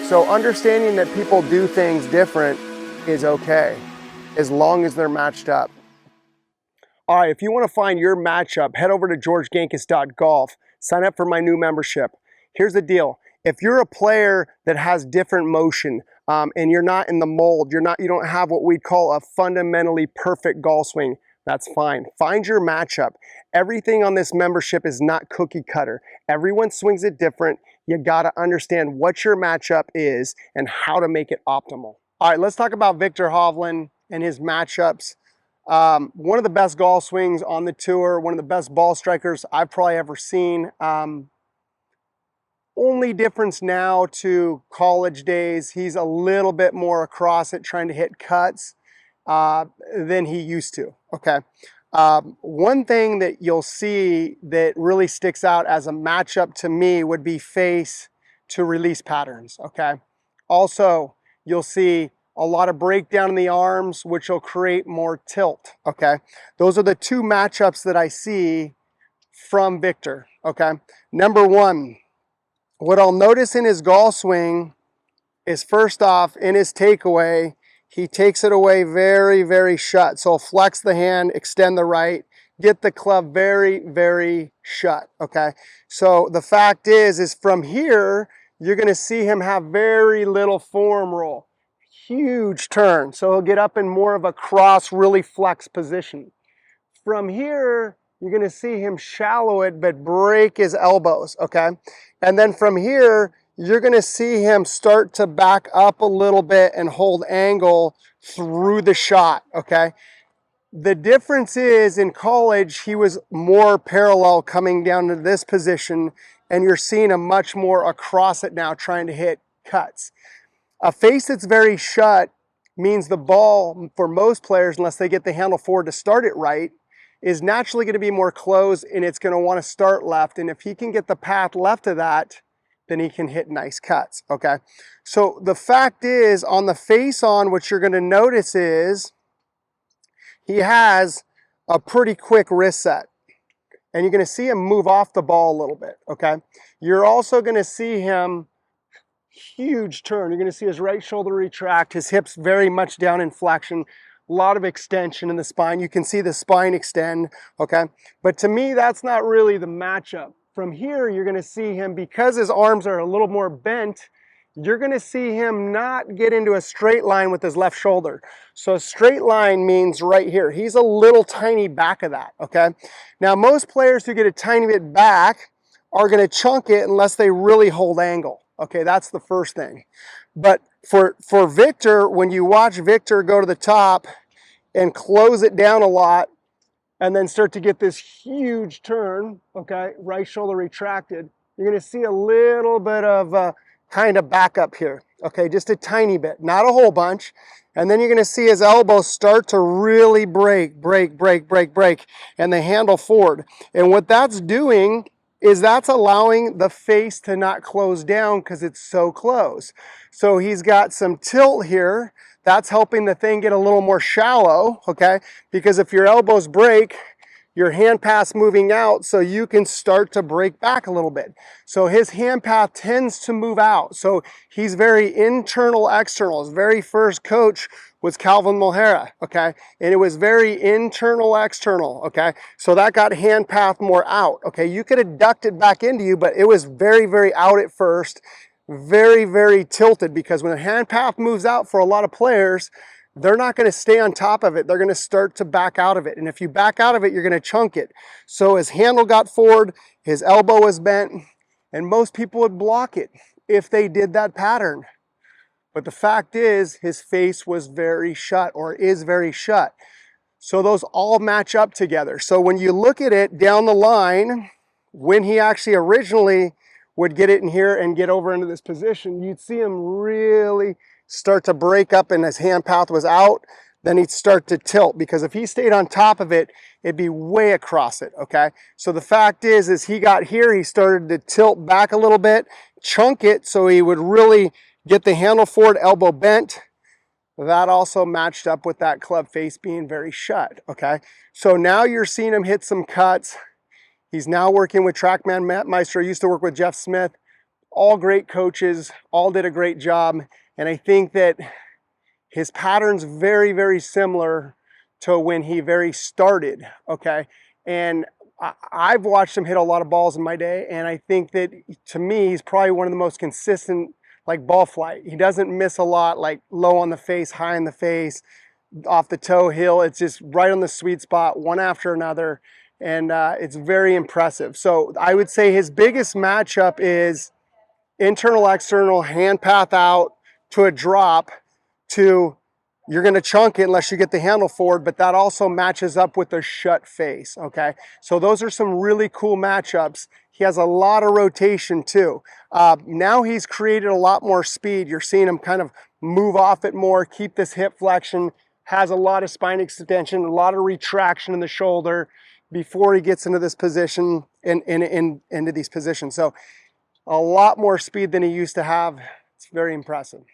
So understanding that people do things different is okay, as long as they're matched up. All right, if you want to find your matchup, head over to georgegankis.golf. Sign up for my new membership. Here's the deal. If you're a player that has different motion and you're not in the mold, you don't have what we'd call a fundamentally perfect golf swing, that's fine. Find your matchup. Everything on this membership is not cookie cutter. Everyone swings it different. You got to understand what your matchup is and how to make it optimal. All right, let's talk about Viktor Hovland and his matchups. One of the best golf swings on the tour, one of the best ball strikers I've probably ever seen. Only difference now to college days, he's a little bit more across it, trying to hit cuts than he used to, okay? One thing that you'll see that really sticks out as a matchup to me would be face to release patterns, okay? Also, you'll see a lot of breakdown in the arms, which will create more tilt, okay? Those are the two matchups that I see from Viktor, okay? Number one, what I'll notice in his golf swing is, first off, in his takeaway, he takes it away very, very shut. So he'll flex the hand, extend the right, get the club very, very shut, okay? So the fact is from here, you're gonna see him have very little form roll. Huge turn, so he'll get up in more of a cross, really flex position. From here, you're gonna see him shallow it, but break his elbows, okay? And then from here, you're gonna see him start to back up a little bit and hold angle through the shot, okay? The difference is in college, he was more parallel coming down to this position, and you're seeing him much more across it now, trying to hit cuts. A face that's very shut means the ball, for most players, unless they get the handle forward to start it right, is naturally going to be more closed, and it's going to want to start left. And if he can get the path left of that, then he can hit nice cuts, okay? So the fact is, on the face on, what you're going to notice is he has a pretty quick wrist set. And you're going to see him move off the ball a little bit, okay? You're also going to see him huge turn. You're going to see his right shoulder retract, his hips very much down in flexion, a lot of extension in the spine. You can see the spine extend, okay? But to me, that's not really the matchup. From here, you're going to see him, because his arms are a little more bent, you're going to see him not get into a straight line with his left shoulder. So a straight line means right here. He's a little tiny back of that, okay? Now, most players who get a tiny bit back are going to chunk it unless they really hold angle. Okay, that's the first thing. But for Viktor, when you watch Viktor go to the top and close it down a lot and then start to get this huge turn, okay, right shoulder retracted, you're going to see a little bit of kind of back up here, okay, just a tiny bit, not a whole bunch. And then you're going to see his elbows start to really break, and the handle forward. And what that's doing is that's allowing the face to not close down because it's so close. So he's got some tilt here. That's helping the thing get a little more shallow, okay? Because if your elbows break, your hand path's moving out, so you can start to break back a little bit. So his hand path tends to move out. So he's very internal, external. His very first coach was Calvin Mulhera, okay? And it was very internal, external, okay? So that got hand path more out, okay? You could have ducked it back into you, but it was very, very out at first, very, very tilted, because when the hand path moves out for a lot of players, they're not going to stay on top of it. They're going to start to back out of it. And if you back out of it, you're going to chunk it. So his handle got forward, his elbow was bent, and most people would block it if they did that pattern. But the fact is, his face was very shut, or is very shut. So those all match up together. So when you look at it down the line, when he actually originally would get it in here and get over into this position, you'd see him really start to break up and his hand path was out. Then he'd start to tilt, because if he stayed on top of it, it'd be way across it, okay? So the fact is he got here, he started to tilt back a little bit, chunk it, so he would really get the handle forward, elbow bent. That also matched up with that club face being very shut, okay? So now you're seeing him hit some cuts. He's now working with TrackMan Matt Meister. Used to work with Jeff Smith. all great coaches, all did a great job. And I think that his pattern's very, very similar to when he very started, okay? And I've watched him hit a lot of balls in my day, and I think that, to me, he's probably one of the most consistent, like, ball flight. He doesn't miss a lot, like low on the face, high in the face, off the toe hill. It's just right on the sweet spot, one after another, and it's very impressive. So I would say his biggest matchup is internal, external, hand path out to a drop to, you're going to chunk it unless you get the handle forward, but that also matches up with a shut face, okay? So those are some really cool matchups. He has a lot of rotation too. Now he's created a lot more speed. You're seeing him kind of move off it more, keep this hip flexion, has a lot of spine extension, a lot of retraction in the shoulder before he gets into this position, into these positions. So a lot more speed than he used to have. It's very impressive.